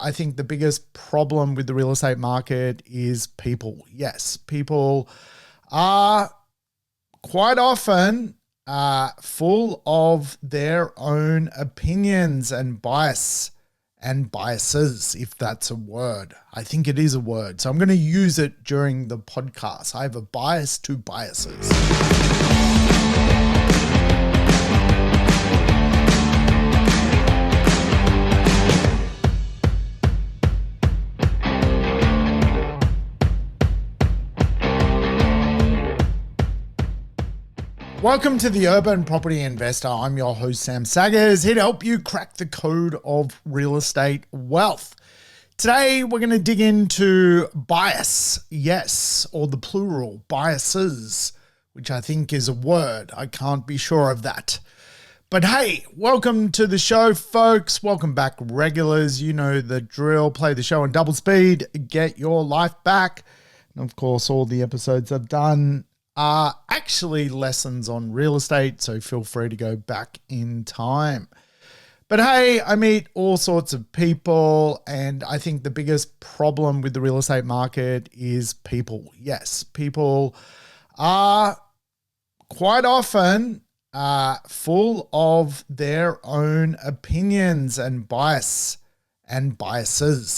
I think the biggest problem with the real estate market is people. Yes, people are quite often full of their own opinions and biases, if that's a word. I think it is a word. So I'm going to use it during the podcast. I have a bias to biases. Welcome to the Urban Property Investor. I'm your host, Sam Saggers, here to help you crack the code of real estate wealth. Today, we're going to dig into bias, yes, or the plural, biases, which I think is a word. I can't be sure of that. But hey, welcome to the show, folks. Welcome back, regulars. You know the drill. Play the show on double speed. Get your life back. And of course, all the episodes I've done are actually lessons on real estate, so feel free to go back in time. But hey, I meet all sorts of people, and I think the biggest problem with the real estate market is people. Yes, people are quite often full of their own opinions and biases,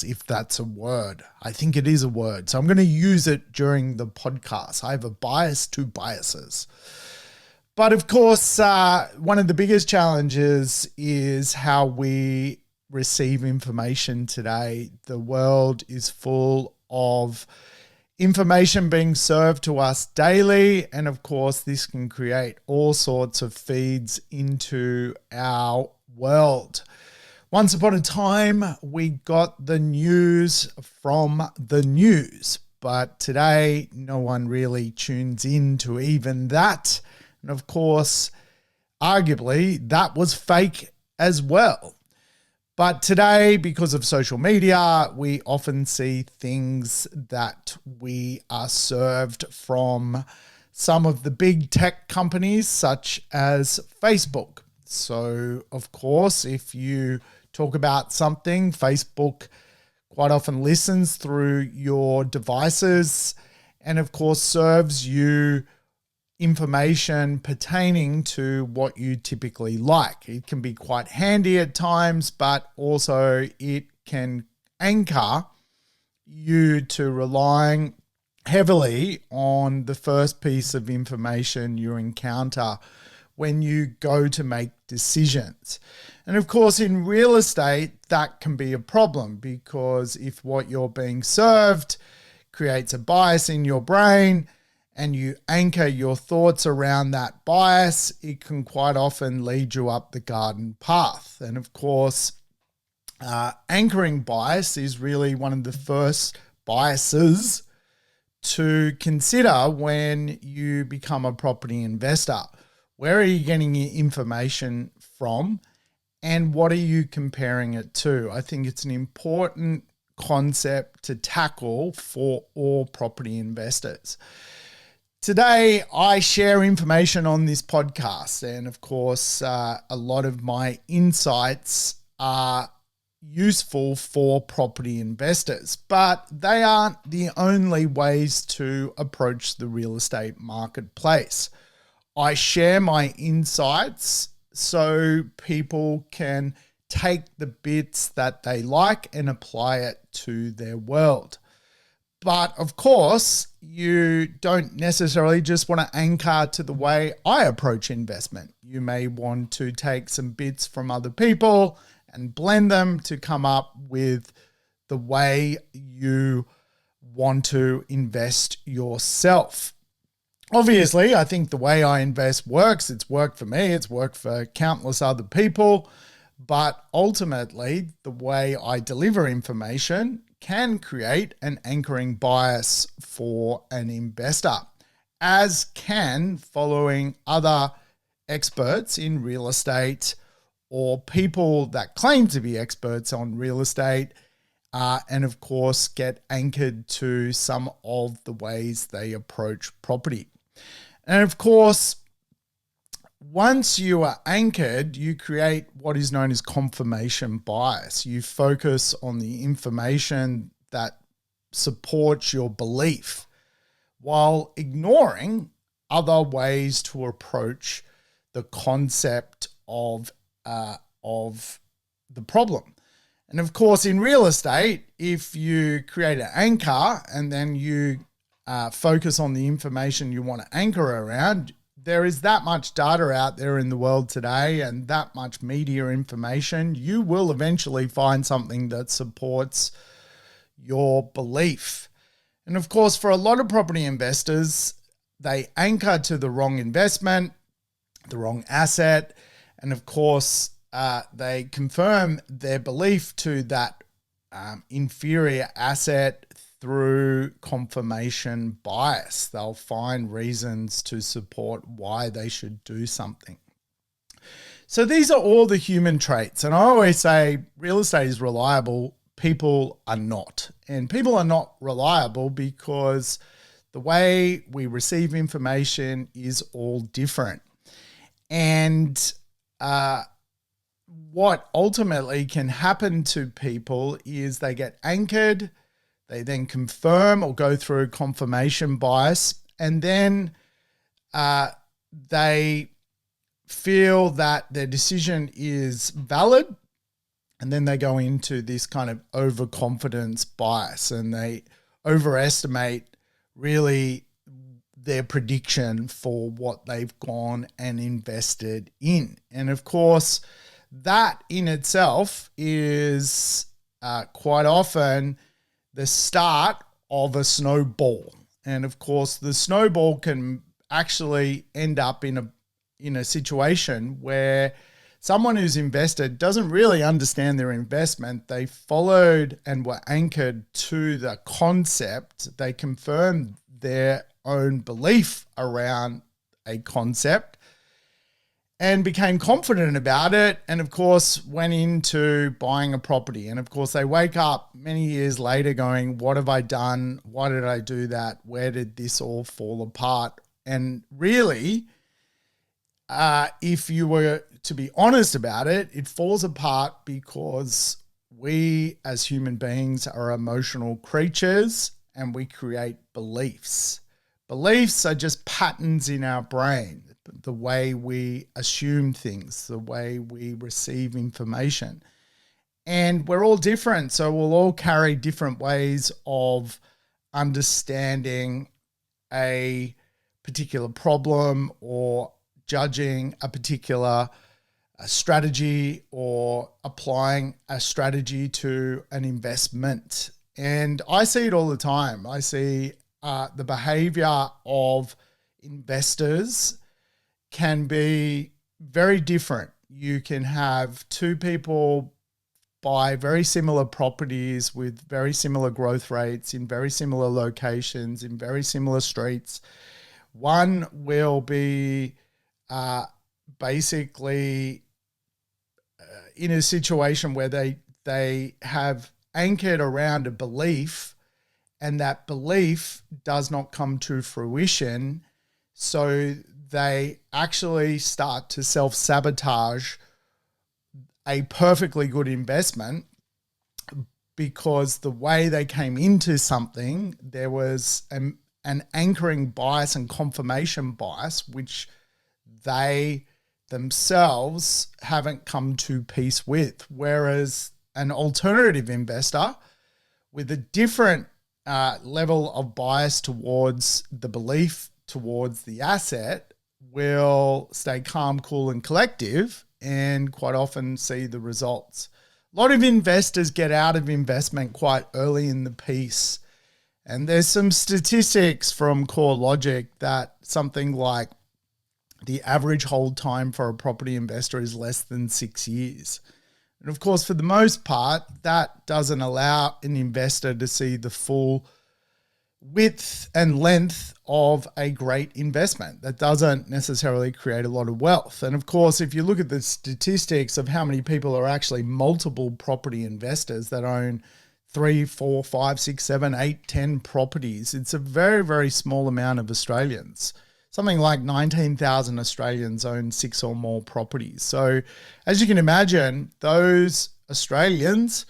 if that's a word. I think it is a word. So I'm going to use it during the podcast. I have a bias to biases. But of course, one of the biggest challenges is how we receive information today. The world is full of information being served to us daily. And of course, this can create all sorts of feeds into our world. Once upon a time, we got the news from the news, but today no one really tunes in to even that. And of course, arguably, that was fake as well. But today, because of social media, we often see things that we are served from some of the big tech companies, such as Facebook. So, of course, if you talk about something, Facebook quite often listens through your devices and of course serves you information pertaining to what you typically like. It can be quite handy at times, but also it can anchor you to relying heavily on the first piece of information you encounter when you go to make decisions. And of course, in real estate, that can be a problem because if what you're being served creates a bias in your brain and you anchor your thoughts around that bias, it can quite often lead you up the garden path. And of course, anchoring bias is really one of the first biases to consider when you become a property investor. Where are you getting your information from and what are you comparing it to? I think it's an important concept to tackle for all property investors. Today, I share information on this podcast, and of course, a lot of my insights are useful for property investors, but they aren't the only ways to approach the real estate marketplace. I share my insights so people can take the bits that they like and apply it to their world. But of course, you don't necessarily just want to anchor to the way I approach investment. You may want to take some bits from other people and blend them to come up with the way you want to invest yourself. Obviously, I think the way I invest works. It's worked for me. It's worked for countless other people. But ultimately, the way I deliver information can create an anchoring bias for an investor, as can following other experts in real estate or people that claim to be experts on real estate, and of course get anchored to some of the ways they approach property. And of course, once you are anchored, you create what is known as confirmation bias. You focus on the information that supports your belief while ignoring other ways to approach the concept of the problem. And of course, in real estate, if you create an anchor and then you focus on the information you want to anchor around, there is that much data out there in the world today and that much media information, you will eventually find something that supports your belief. And of course, for a lot of property investors, they anchor to the wrong investment, the wrong asset, and of course, they confirm their belief to that inferior asset through confirmation bias. They'll find reasons to support why they should do something. So these are all the human traits. And I always say real estate is reliable, people are not. And people are not reliable because the way we receive information is all different. And what ultimately can happen to people is they get anchored, they then confirm or go through confirmation bias, and then they feel that their decision is valid, and then they go into this kind of overconfidence bias and they overestimate really their prediction for what they've gone and invested in. And of course, that in itself is quite often the start of a snowball. And of course, the snowball can actually end up in a situation where someone who's invested doesn't really understand their investment. They followed and were anchored to the concept. They confirmed their own belief around a concept and became confident about it, and of course went into buying a property. And of course they wake up many years later going, what have I done? Why did I do that? Where did this all fall apart? And really, if you were to be honest about it, it falls apart because we as human beings are emotional creatures and we create beliefs. Beliefs are just patterns in our brain, the way we assume things, the way we receive information. And we're all different, so we'll all carry different ways of understanding a particular problem or judging a particular strategy or applying a strategy to an investment. And I see it all the time. I see the behavior of investors can be very different. You can have two people buy very similar properties with very similar growth rates in very similar locations, in very similar streets. One will be basically in a situation where they have anchored around a belief and that belief does not come to fruition. So they actually start to self-sabotage a perfectly good investment because the way they came into something, there was an anchoring bias and confirmation bias, which they themselves haven't come to peace with. Whereas an alternative investor with a different level of bias towards the belief, towards the asset, will stay calm, cool, and collective and quite often see the results. A lot of investors get out of investment quite early in the piece. And there's some statistics from CoreLogic that something like the average hold time for a property investor is less than 6 years. And of course, for the most part, that doesn't allow an investor to see the full width and length of a great investment. That doesn't necessarily create a lot of wealth. And of course, if you look at the statistics of how many people are actually multiple property investors that own 3, 4, 5, 6, 7, 8, 10 properties, it's a very, very small amount of Australians. something like 19,000 Australians own 6 or more properties. So as you can imagine, those Australians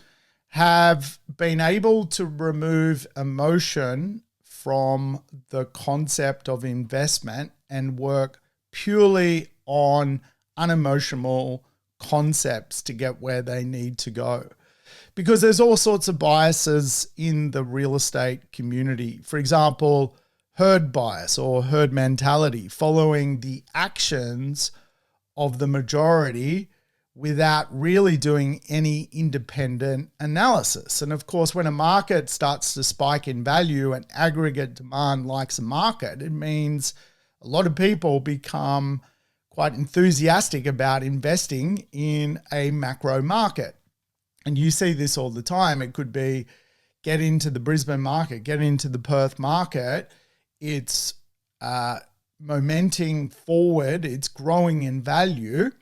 have been able to remove emotion from the concept of investment and work purely on unemotional concepts to get where they need to go. Because there's all sorts of biases in the real estate community. For example, herd bias or herd mentality, following the actions of the majority without really doing any independent analysis. And of course, when a market starts to spike in value and aggregate demand likes a market, it means a lot of people become quite enthusiastic about investing in a macro market. And you see this all the time. It could be get into the Brisbane market, get into the Perth market. It's momenting forward, it's growing in value.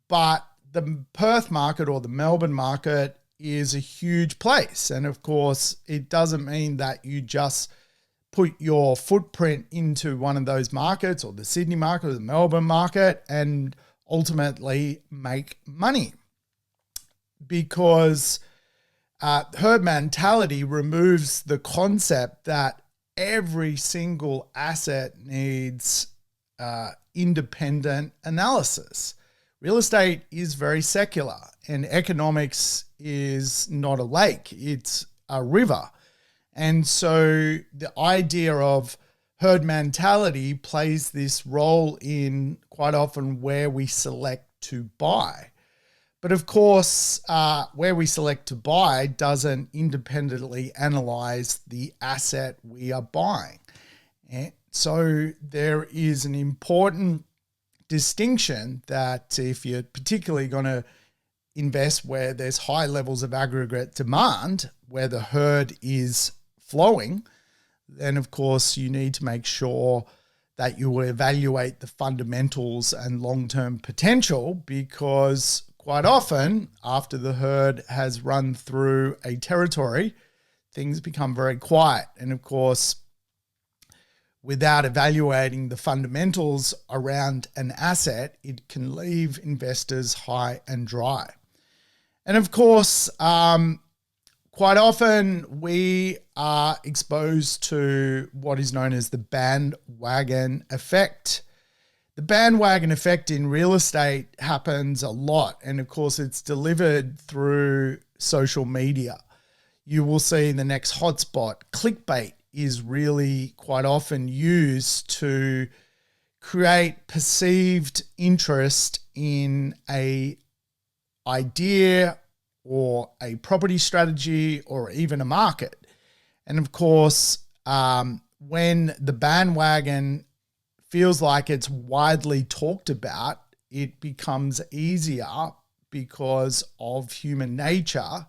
But the Perth market or the Melbourne market is a huge place. And of course, it doesn't mean that you just put your footprint into one of those markets or the Sydney market or the Melbourne market and ultimately make money. Because herd mentality removes the concept that every single asset needs independent analysis. Real estate is very secular, and economics is not a lake, it's a river. And so the idea of herd mentality plays this role in quite often where we select to buy. But of course, where we select to buy doesn't independently analyze the asset we are buying. And so there is an important distinction that if you're particularly going to invest where there's high levels of aggregate demand, where the herd is flowing, then of course you need to make sure that you evaluate the fundamentals and long-term potential, because quite often after the herd has run through a territory, things become very quiet. And of course, without evaluating the fundamentals around an asset, it can leave investors high and dry. And of course, quite often we are exposed to what is known as the bandwagon effect. The bandwagon effect in real estate happens a lot. And of course, it's delivered through social media. You will see the next hotspot, clickbait, is really quite often used to create perceived interest in a idea or a property strategy or even a market. And of course, when the bandwagon feels like it's widely talked about, it becomes easier because of human nature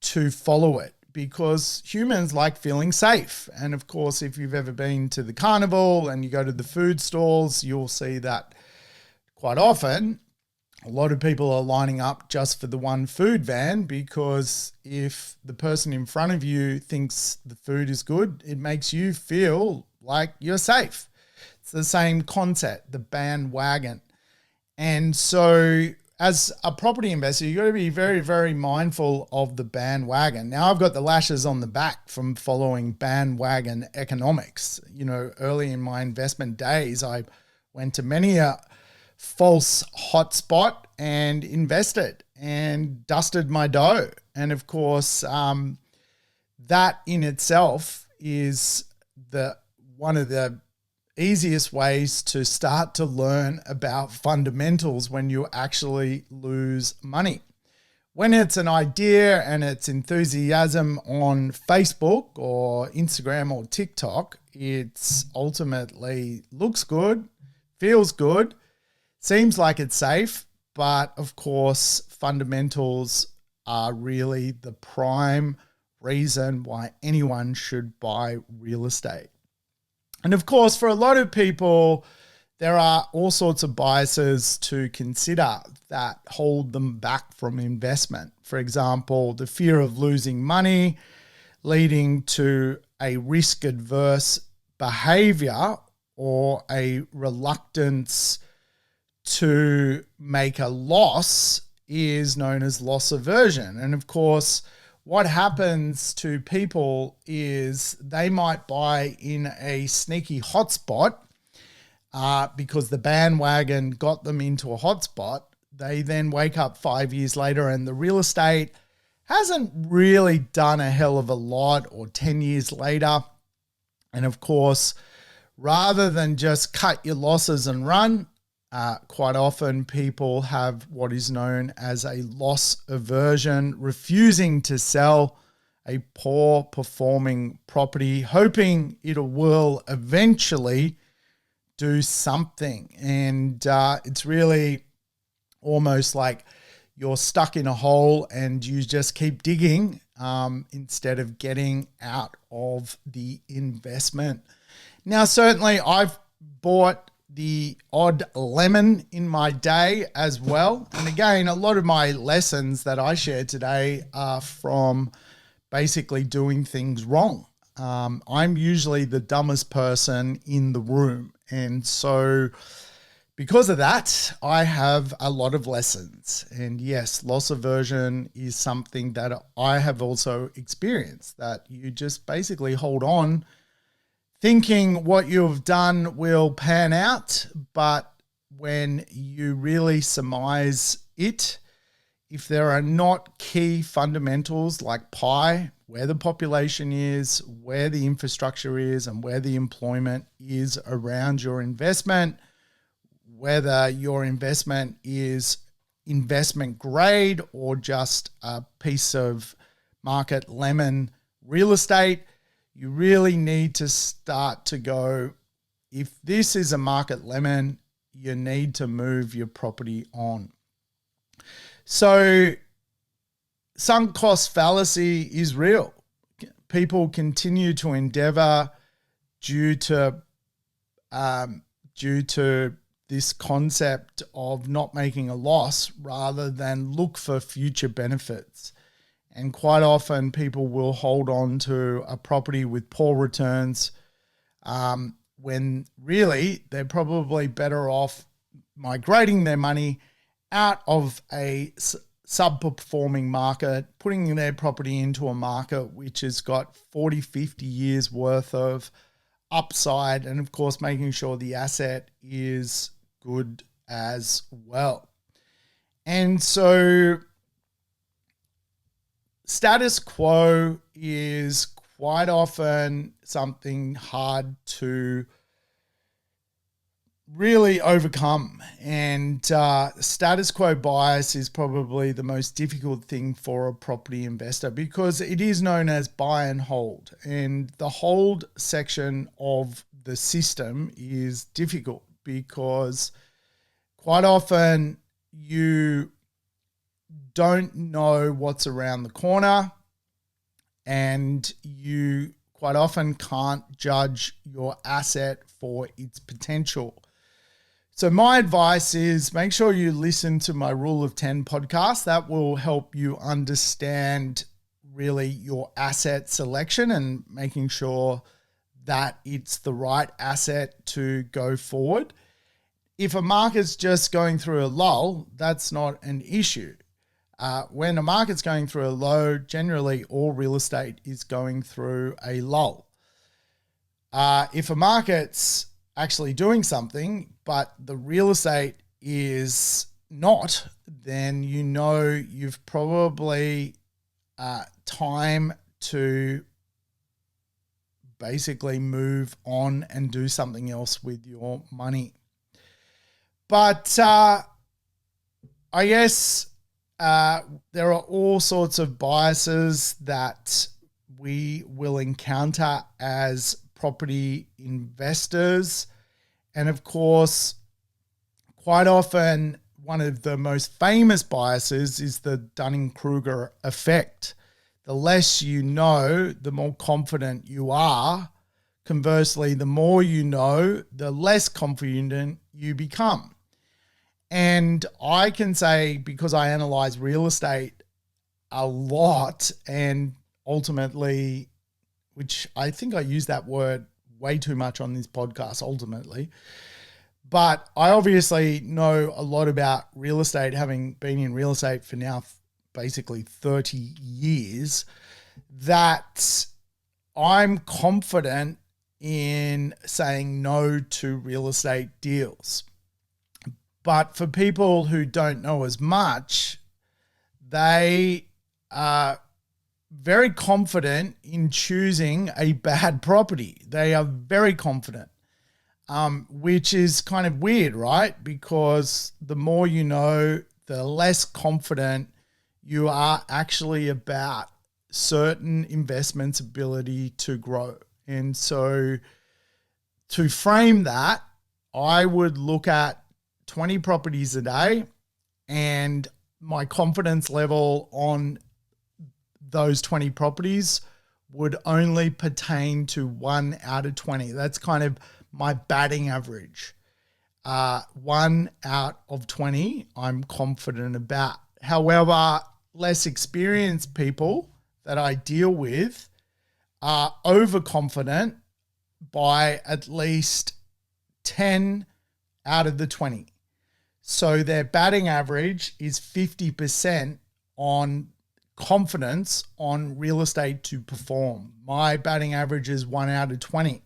to follow it, because humans like feeling safe. And of course, if you've ever been to the carnival and you go to the food stalls, you'll see that quite often a lot of people are lining up just for the one food van, because if the person in front of you thinks the food is good, it makes you feel like you're safe. It's the same concept, the bandwagon. And so as a property investor, you've got to be very, very mindful of the bandwagon. Now, I've got the lashes on the back from following bandwagon economics. You know, early in my investment days, I went to many a false hotspot and invested and dusted my dough. And of course, that in itself is one of the easiest ways to start to learn about fundamentals when you actually lose money. When it's an idea and it's enthusiasm on Facebook or Instagram or TikTok, it's ultimately looks good, feels good, seems like it's safe, but of course, fundamentals are really the prime reason why anyone should buy real estate. And of course, for a lot of people, there are all sorts of biases to consider that hold them back from investment. For example, the fear of losing money, leading to a risk-adverse behavior, or a reluctance to make a loss is known as loss aversion. And of course, what happens to people is they might buy in a sneaky hotspot because the bandwagon got them into a hotspot. They then wake up 5 years later and the real estate hasn't really done a hell of a lot, or 10 years later. And of course, rather than just cut your losses and run, quite often people have what is known as a loss aversion, refusing to sell a poor performing property, hoping it will eventually do something. And it's really almost like you're stuck in a hole and you just keep digging instead of getting out of the investment. Now, certainly I've bought the odd lemon in my day as well. And again, a lot of my lessons that I share today are from basically doing things wrong. I'm usually the dumbest person in the room. And so because of that, I have a lot of lessons. And yes, loss aversion is something that I have also experienced, that you just basically hold on thinking what you've done will pan out. But when you really surmise it, if there are not key fundamentals like pie, where the population is, where the infrastructure is, and where the employment is around your investment, whether your investment is investment grade or just a piece of market lemon real estate, you really need to start to go, if this is a market lemon, you need to move your property on. So sunk cost fallacy is real. People continue to endeavor due to this concept of not making a loss rather than look for future benefits. And quite often people will hold on to a property with poor returns when really they're probably better off migrating their money out of a sub-performing market, putting their property into a market which has got 40, 50 years worth of upside, and of course making sure the asset is good as well. And so status quo is quite often something hard to really overcome. And status quo bias is probably the most difficult thing for a property investor because it is known as buy and hold. And the hold section of the system is difficult because quite often you don't know what's around the corner, and you quite often can't judge your asset for its potential. So my advice is make sure you listen to my Rule of 10 podcast. That will help you understand really your asset selection and making sure that it's the right asset to go forward. If a market's just going through a lull, that's not an issue. When a market's going through a low, generally all real estate is going through a lull. If a market's actually doing something, but the real estate is not, then you know you've probably time to basically move on and do something else with your money. But I guess there are all sorts of biases that we will encounter as property investors. And of course, quite often, one of the most famous biases is the Dunning-Kruger effect. The less you know, the more confident you are. Conversely, the more you know, the less confident you become. And I can say, because I analyze real estate a lot, and ultimately, which I think I use that word way too much on this podcast ultimately. But I obviously know a lot about real estate, having been in real estate for now basically 30 years, that I'm confident in saying no to real estate deals. But for people who don't know as much, they are very confident in choosing a bad property. They are very confident, which is kind of weird, right? Because the more you know, the less confident you are actually about certain investments' ability to grow. And so to frame that, I would look at 20 properties a day, and my confidence level on those 20 properties would only pertain to 1 out of 20. That's kind of my batting average. 1 out of 20, I'm confident about. However, less experienced people that I deal with are overconfident by at least 10 out of the 20. So their batting average is 50% on confidence on real estate to perform. My batting average is 1 out of 20.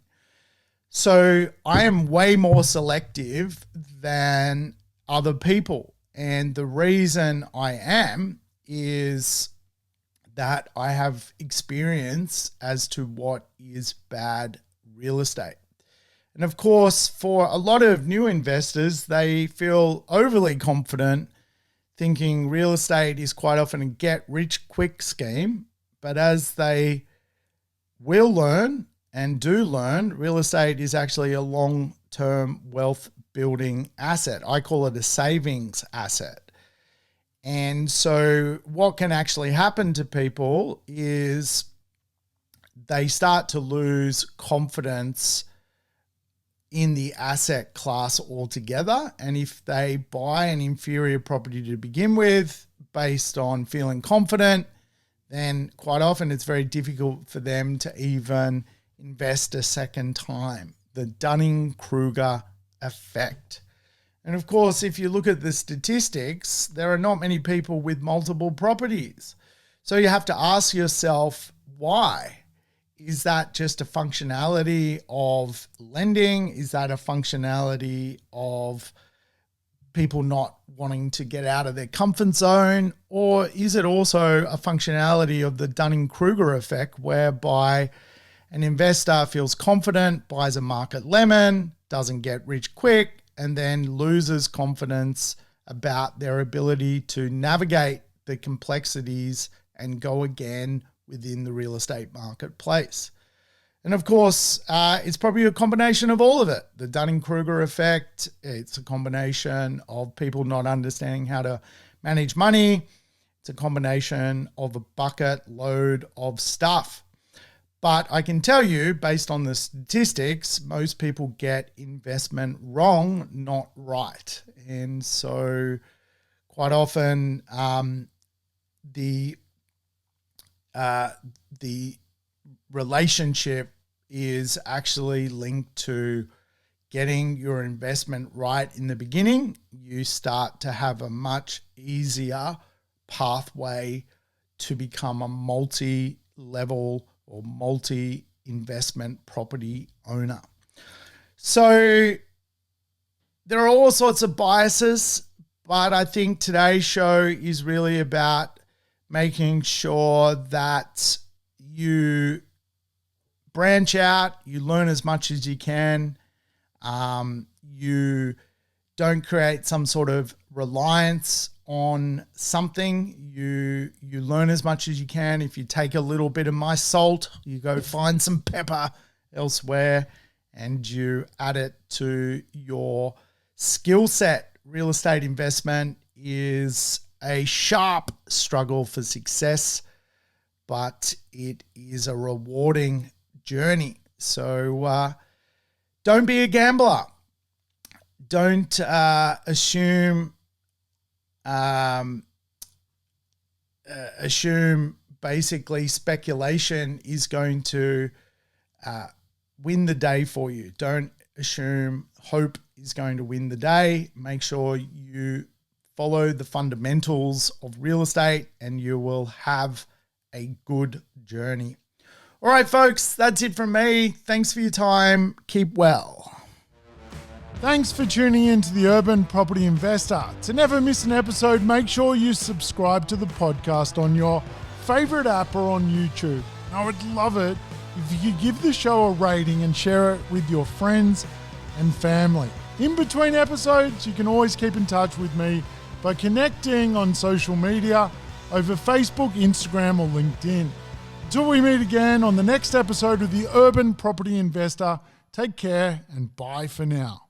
So I am way more selective than other people. And the reason I am is that I have experience as to what is bad real estate. And of course, for a lot of new investors, they feel overly confident, thinking real estate is quite often a get-rich-quick scheme. But as they will learn and do learn, real estate is actually a long-term wealth-building asset. I call it a savings asset. And so what can actually happen to people is they start to lose confidence in the asset class altogether. And if they buy an inferior property to begin with based on feeling confident, then quite often it's very difficult for them to even invest a second time. The Dunning-Kruger effect. And of course, if you look at the statistics, there are not many people with multiple properties. So you have to ask yourself, why? Is that just a functionality of lending? Is that a functionality of people not wanting to get out of their comfort zone? Or is it also a functionality of the Dunning-Kruger effect, whereby an investor feels confident, buys a market lemon, doesn't get rich quick, and then loses confidence about their ability to navigate the complexities and go again within the real estate marketplace? And of course, it's probably a combination of all of it. The Dunning-Kruger effect, it's a combination of people not understanding how to manage money. It's a combination of a bucket load of stuff. But I can tell you, based on the statistics, most people get investment wrong, not right. And so quite often the relationship is actually linked to getting your investment right in the beginning. You start to have a much easier pathway to become a multi-level or multi-investment property owner. So there are all sorts of biases, but I think today's show is really about making sure that you branch out, you learn as much as you can, you don't create some sort of reliance on something. You learn as much as you can. If you take a little bit of my salt, you go find some pepper elsewhere and you add it to your skill set. Real estate investment is a sharp struggle for success, but it is a rewarding journey. So don't be a gambler. Don't assume basically speculation is going to win the day for you. Don't assume hope is going to win the day. Make sure you follow the fundamentals of real estate and you will have a good journey. All right, folks, that's it from me. Thanks for your time. Keep well. Thanks for tuning in to the Urban Property Investor. To never miss an episode, make sure you subscribe to the podcast on your favorite app or on YouTube. I would love it if you could give the show a rating and share it with your friends and family. In between episodes, you can always keep in touch with me by connecting on social media over Facebook, Instagram, or LinkedIn. Until we meet again on the next episode of the Urban Property Investor, take care and bye for now.